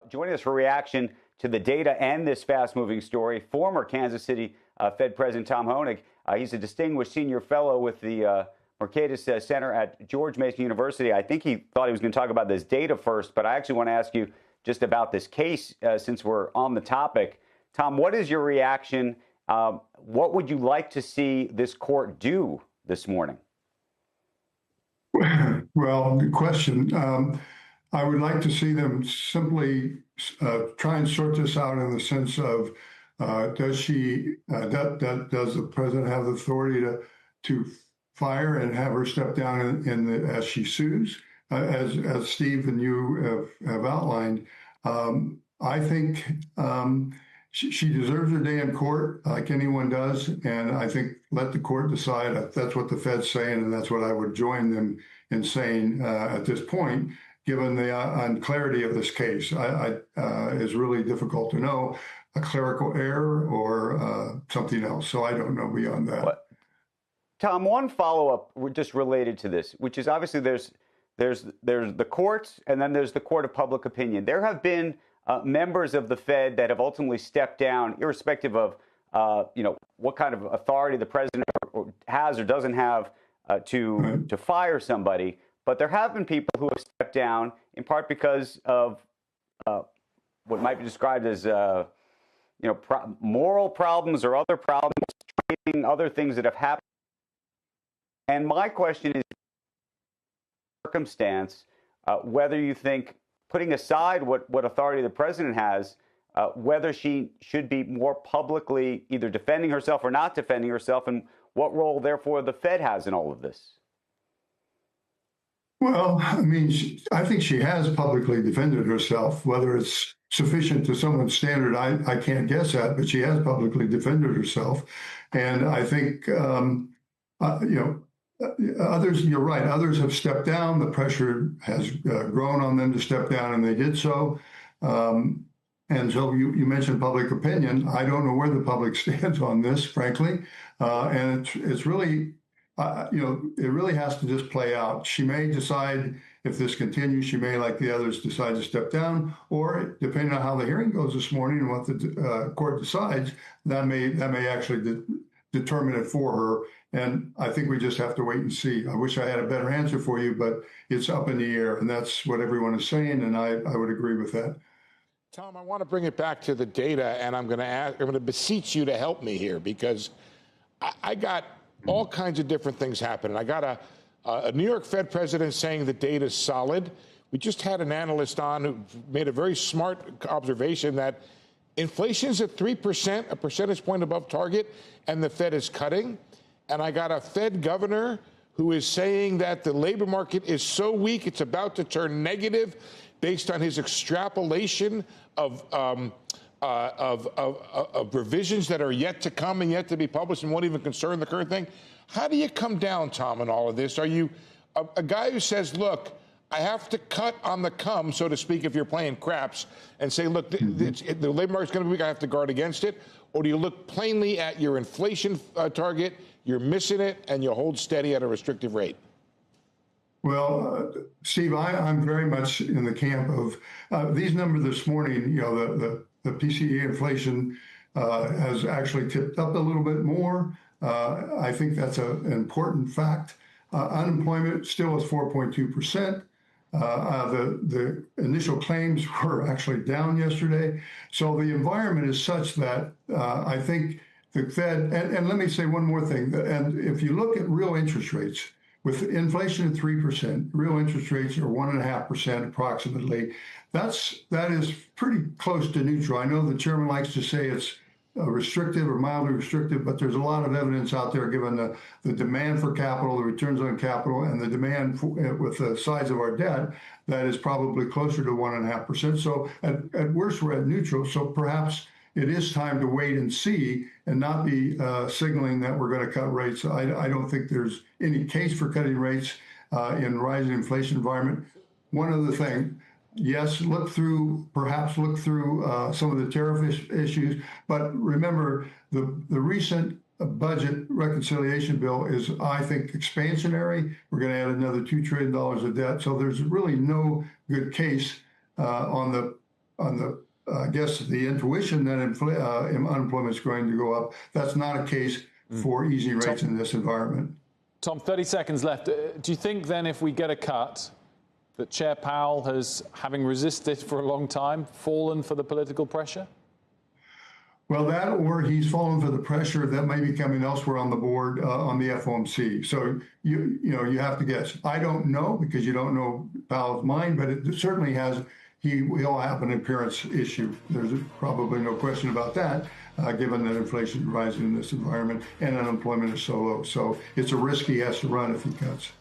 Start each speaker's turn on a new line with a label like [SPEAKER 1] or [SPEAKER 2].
[SPEAKER 1] Joining us for reaction to the data and this fast-moving story, former Kansas City Fed President Tom Hoenig. He's a distinguished senior fellow with the Mercatus Center at George Mason University. I think he thought he was going to talk about this data first, but I actually want to ask you just about this case since we're on the topic. Tom, what is your reaction? What would you like to see this court do this morning?
[SPEAKER 2] Well, good question. I would like to see them simply try and sort this out in the sense of does the president have the authority to fire and have her step down as she sues, as Steve and you have outlined. I think she deserves her day in court like anyone does, and I think let the court decide. That's what the Fed's saying, and that's what I would join them in saying at this point, given the unclarity of this case. It's really difficult to know a clerical error or something else, so I don't know beyond that.
[SPEAKER 1] What? Tom, one follow-up just related to this, which is obviously there's the courts and then there's the court of public opinion. There have been members of the Fed that have ultimately stepped down, irrespective of what kind of authority the president has or doesn't have to fire somebody. But there have been people who have stepped down in part because of what might be described as moral problems or other problems, trading, other things that have happened. And my question is, circumstance, whether you think, putting aside what authority the president has, whether she should be more publicly either defending herself or not defending herself, and what role, therefore, the Fed has in all of this.
[SPEAKER 2] Well, I mean, I think she has publicly defended herself. Whether it's sufficient to someone's standard, I can't guess at, but she has publicly defended herself. And I think, others, you're right, others have stepped down. The pressure has grown on them to step down, and they did so. And so you mentioned public opinion. I don't know where the public stands on this, frankly. And it's really, it really has to just play out. She may decide, if this continues, she may, like the others, decide to step down, or depending on how the hearing goes this morning and what the court decides, that may actually determine it for her. And I think we just have to wait and see. I wish I had a better answer for you, but it's up in the air, and that's what everyone is saying, and I would agree with that.
[SPEAKER 3] Tom, I want to bring it back to the data, and I'm going to beseech you to help me here, because I got all kinds of different things happening. I got a New York Fed president saying the data is solid. We just had an analyst on who made a very smart observation that inflation's at 3%, a percentage point above target, and the Fed is cutting. And I got a Fed governor who is saying that the labor market is so weak it's about to turn negative based on his extrapolation of revisions that are yet to come and yet to be published and won't even concern the current thing. How do you come down, Tom, in all of this? Are you a guy who says, look, I have to cut on the come, so to speak, if you're playing craps, and say, look, the labor market's going to be weak, I have to guard against it? Or do you look plainly at your inflation target, you're missing it, and you hold steady at a restrictive rate?
[SPEAKER 2] Well, Steve, I'm very much in the camp of these numbers this morning. The PCE inflation has actually tipped up a little bit more. I think that's an important fact. Unemployment still is 4.2%. The initial claims were actually down yesterday. So the environment is such that I think the Fed, and let me say one more thing, and if you look at real interest rates, with inflation at 3%, real interest rates are 1.5% approximately. That is pretty close to neutral. I know the chairman likes to say it's restrictive or mildly restrictive, but there's a lot of evidence out there given the demand for capital, the returns on capital, and the demand with the size of our debt that is probably closer to 1.5%. So at worst, we're at neutral. So perhaps it is time to wait and see and not be signaling that we're going to cut rates. I don't think there's any case for cutting rates in rising inflation environment. One other thing, yes, perhaps look through some of the tariff issues, but remember the recent budget reconciliation bill is, I think, expansionary. We're going to add another $2 trillion of debt. So there's really no good case on the I guess the intuition that unemployment is going to go up. That's not a case for easing rates in this environment.
[SPEAKER 4] Tom, 30 seconds left. Do you think then if we get a cut, that Chair Powell has, having resisted for a long time, fallen for the political pressure?
[SPEAKER 2] Well, that, or he's fallen for the pressure that may be coming elsewhere on the board on the FOMC. So you have to guess. I don't know because you don't know Powell's mind, but it certainly has. He'll have an appearance issue. There's probably no question about that, given that inflation is rising in this environment and unemployment is so low. So it's a risk he has to run if he cuts.